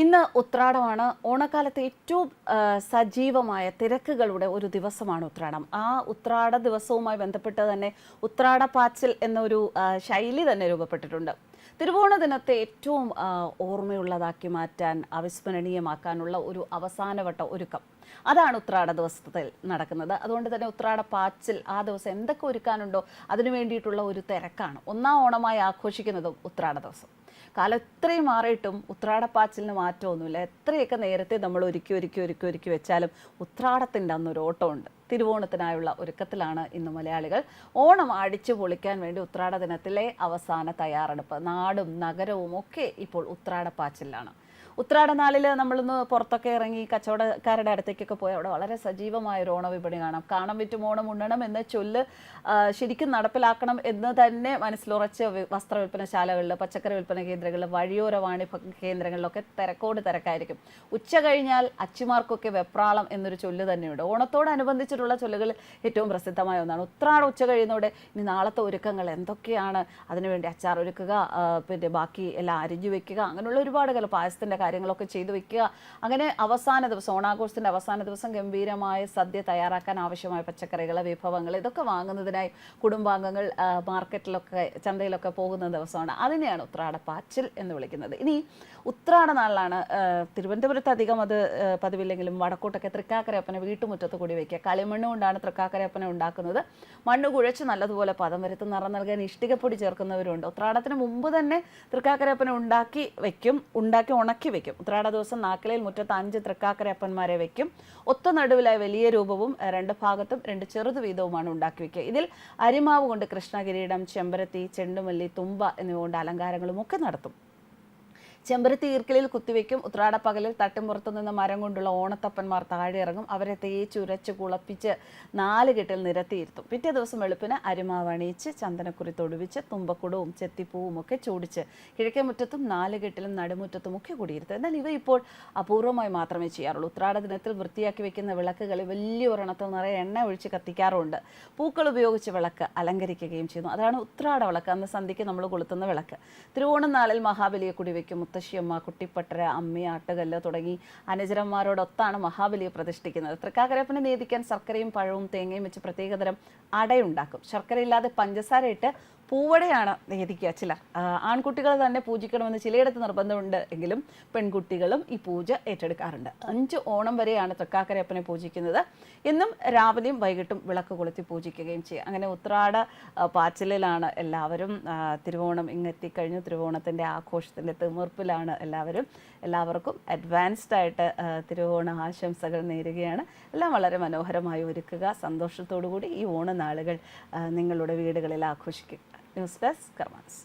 ഇന്ന് ഉത്രാടമാണ്. ഓണക്കാലത്തെ ഏറ്റവും സജീവമായ തിരക്കുകളുടെ ഒരു ദിവസമാണ് ഉത്രാടം. ആ ഉത്രാട ദിവസവുമായി ബന്ധപ്പെട്ട് തന്നെ ഉത്രാടപ്പാച്ചിൽ എന്നൊരു ശൈലി തന്നെ രൂപപ്പെട്ടിട്ടുണ്ട്. തിരുവോണ ദിനത്തെ ഏറ്റവും ഓർമ്മയുള്ളതാക്കി മാറ്റാൻ, അവിസ്മരണീയമാക്കാനുള്ള ഒരു അവസാനവട്ട ഒരുക്കം, അതാണ് ഉത്രാട ദിവസത്തിൽ നടക്കുന്നത്. അതുകൊണ്ട് തന്നെ ഉത്രാടപ്പാച്ചിൽ, ആ ദിവസം എന്തൊക്കെ ഒരുക്കാനുണ്ടോ അതിനു വേണ്ടിയിട്ടുള്ള ഒരു തിരക്കാണ്. ഒന്നാം ഓണമായി ആഘോഷിക്കുന്നതും ഉത്രാട ദിവസം. കാലം എത്രയും മാറിയിട്ടും ഉത്രാടപ്പാച്ചിലിന് മാറ്റമൊന്നുമില്ല. എത്രയൊക്കെ നേരത്തെ നമ്മൾ ഒരുക്കി വെച്ചാലും ഉത്രാടത്തിൻ്റെ അന്നൊരു ഓട്ടമുണ്ട്. തിരുവോണത്തിനായുള്ള ഒരുക്കത്തിലാണ് ഇന്ന് മലയാളികൾ. ഓണം അടിച്ചു പൊളിക്കാൻ വേണ്ടി ഉത്രാട ദിനത്തിലെ അവസാന തയ്യാറെടുപ്പ്. നാടും നഗരവും ഒക്കെ ഇപ്പോൾ ഉത്രാടപ്പാച്ചിലാണ്. ഉത്രാടനാളിൽ നമ്മളൊന്ന് പുറത്തൊക്കെ ഇറങ്ങി കച്ചവടക്കാരുടെ അടുത്തേക്കൊക്കെ പോയി അവിടെ വളരെ സജീവമായ ഒരു ഓണവിപണി കാണാം. കാണം വിറ്റും ഓണം ഉണ്ണണം എന്ന ചൊല്ല് ശരിക്കും നടപ്പിലാക്കണം എന്ന് തന്നെ മനസ്സിലുറച്ച് വസ്ത്ര വിൽപ്പനശാലകളിൽ, പച്ചക്കറി വിൽപ്പന കേന്ദ്രങ്ങളിൽ, വഴിയോര വാണിഭ കേന്ദ്രങ്ങളിലൊക്കെ തിരക്കോട് തിരക്കായിരിക്കും. ഉച്ച കഴിഞ്ഞാൽ അച്ചിമാർക്കൊക്കെ വെപ്രാളം എന്നൊരു ചൊല്ല് തന്നെയുണ്ട്. ഓണത്തോടനുബന്ധിച്ചിട്ടുള്ള ചൊല്ലുകളിൽ ഏറ്റവും പ്രസിദ്ധമായ ഒന്നാണ്. ഉത്രാടം ഉച്ച കഴിയുന്നതോടെ ഇനി നാളത്തെ ഒരുക്കങ്ങൾ എന്തൊക്കെയാണ്, അതിനുവേണ്ടി അച്ചാർ ഒരുക്കുക, പിന്നെ ബാക്കി എല്ലാം അരിഞ്ഞു വെക്കുക, അങ്ങനെയുള്ള ഒരുപാട് കാലം പായസത്തിൻ്റെ കാര്യങ്ങളൊക്കെ ചെയ്തു വെക്കുക. അങ്ങനെ അവസാന ദിവസം, ഓണാഘോഷത്തിൻ്റെ അവസാന ദിവസം ഗംഭീരമായ സദ്യ തയ്യാറാക്കാൻ ആവശ്യമായ പച്ചക്കറികൾ, വിഭവങ്ങൾ ഇതൊക്കെ വാങ്ങുന്നതിനായി കുടുംബാംഗങ്ങൾ മാർക്കറ്റിലൊക്കെ, ചന്തയിലൊക്കെ പോകുന്ന ദിവസമാണ്. അതിനെയാണ് ഉത്രാടപ്പാച്ചിൽ എന്ന് വിളിക്കുന്നത്. ഇനി ഉത്രാട നാളിലാണ് തിരുവനന്തപുരത്ത് അധികം അത് പതിവില്ലെങ്കിലും വടക്കോട്ടൊക്കെ തൃക്കാക്കരയപ്പനെ വീട്ടുമുറ്റത്ത് കൂടി വയ്ക്കുക. കളിമണ്ണ് കൊണ്ടാണ് തൃക്കാക്കരയപ്പനെ ഉണ്ടാക്കുന്നത്. മണ്ണ് കുഴച്ച് നല്ലതുപോലെ പദം വരുത്തി നിറം നൽകാൻ ഇഷ്ടികപ്പൊടി ചേർക്കുന്നവരുണ്ട്. ഉത്രാടത്തിന് മുമ്പ് തന്നെ തൃക്കാക്കരയപ്പനെ ഉണ്ടാക്കി ഉണക്കി വെക്കും. ഉത്രാട ദിവസം നാക്കിലയിൽ മുറ്റത്ത് 5 തൃക്കാക്കരയപ്പന്മാരെ വെക്കും. ഒത്ത നടുവിലായി വലിയ രൂപവും 2 ഭാഗത്തും 2 ചെറുതു വീതവുമാണ് ഉണ്ടാക്കി വെക്കുക. ഇതിൽ അരിമാവ് കൊണ്ട് കൃഷ്ണകിരീടം, ചെമ്പരത്തി, ചെണ്ടുമല്ലി, തുമ്പ എന്നിവ കൊണ്ട് അലങ്കാരങ്ങളും ഒക്കെ നടത്തും. ചെമ്പരത്തി ഈർക്കിലിൽ കുത്തിവെക്കും. ഉത്രാടപ്പകലിൽ തട്ടിൻപുറത്തു നിന്ന് മരം കൊണ്ടുള്ള ഓണത്തപ്പന്മാർ താഴെ ഇറങ്ങും. അവരെ തേച്ചുരച്ച് കുളപ്പിച്ച് 4 കെട്ടിൽ നിരത്തിയിരുത്തും. പിറ്റേ ദിവസം വെളുപ്പിന് അരിമാവ് അണിയിച്ച് ചന്ദനക്കുറി തൊടുവിച്ച് തുമ്പക്കുടവും ചെത്തിപ്പൂവും ഒക്കെ ചൂടിച്ച് കിഴക്കേ മുറ്റത്തും 4 കെട്ടിലും നടുമുറ്റത്തും ഒക്കെ കൂടിയിരുത്തും. എന്നാൽ ഇവ ഇപ്പോൾ അപൂർവമായി മാത്രമേ ചെയ്യാറുള്ളൂ. ഉത്രാട ദിനത്തിൽ വൃത്തിയാക്കി വെക്കുന്ന വിളക്കുകളിൽ വലിയ ഒരെണ്ണത്തിൽ നിറയെ എണ്ണ ഒഴിച്ച് കത്തിക്കാറുണ്ട്. പൂക്കൾ ഉപയോഗിച്ച് വിളക്ക് അലങ്കരിക്കുകയും ചെയ്യുന്നു. അതാണ് ഉത്രാട വിളക്ക്. അന്ന് സന്ധ്യയ്ക്ക് നമ്മൾ കൊളുത്തുന്ന വിളക്ക്. തിരുവോണം നാളിൽ മഹാബലിയെ കൂടി വെക്കും. മുത്തശ്ശിയമ്മ, കുട്ടിപ്പട്ടര, അമ്മ, ആട്ടുകല്ല് തുടങ്ങി അനുചരന്മാരോടൊത്താണ് മഹാബലിയെ പ്രതിഷ്ഠിക്കുന്നത്. തൃക്കാക്കരയപ്പനെ നേദിക്കാൻ ശർക്കരയും പഴവും തേങ്ങയും വെച്ച് പ്രത്യേകതരം അടയുണ്ടാക്കും. ശർക്കരയില്ലാതെ പഞ്ചസാര ഇട്ട് പൂവടയാണ് നേദിക്കുക ചിലർ. ആൺകുട്ടികൾ തന്നെ പൂജിക്കണമെന്ന് ചിലയിടത്ത് നിർബന്ധമുണ്ട് എങ്കിലും പെൺകുട്ടികളും ഈ പൂജ ഏറ്റെടുക്കാറുണ്ട്. 5 ഓണം വരെയാണ് തൃക്കാക്കരയപ്പനെ പൂജിക്കുന്നത്. എന്നും രാവിലെയും വൈകിട്ടും വിളക്ക് കൊളുത്തി പൂജിക്കുകയും ചെയ്യും. അങ്ങനെ ഉത്രാട പാച്ചിലിലാണ് എല്ലാവരും. തിരുവോണം ഇങ്ങെത്തിക്കഴിഞ്ഞു. തിരുവോണത്തിൻ്റെ ആഘോഷത്തിൻ്റെ തിമിർപ്പിലാണ് എല്ലാവരും. എല്ലാവർക്കും അഡ്വാൻസ്ഡ് ആയിട്ട് തിരുവോണ ആശംസകൾ നേരുകയാണ്. എല്ലാം വളരെ മനോഹരമായി ഒരുക്കുക. സന്തോഷത്തോടു കൂടി ഈ ഓണനാളുകൾ നിങ്ങളുടെ വീടുകളിൽ ആഘോഷിക്കുക. News desk കർമാനസ്.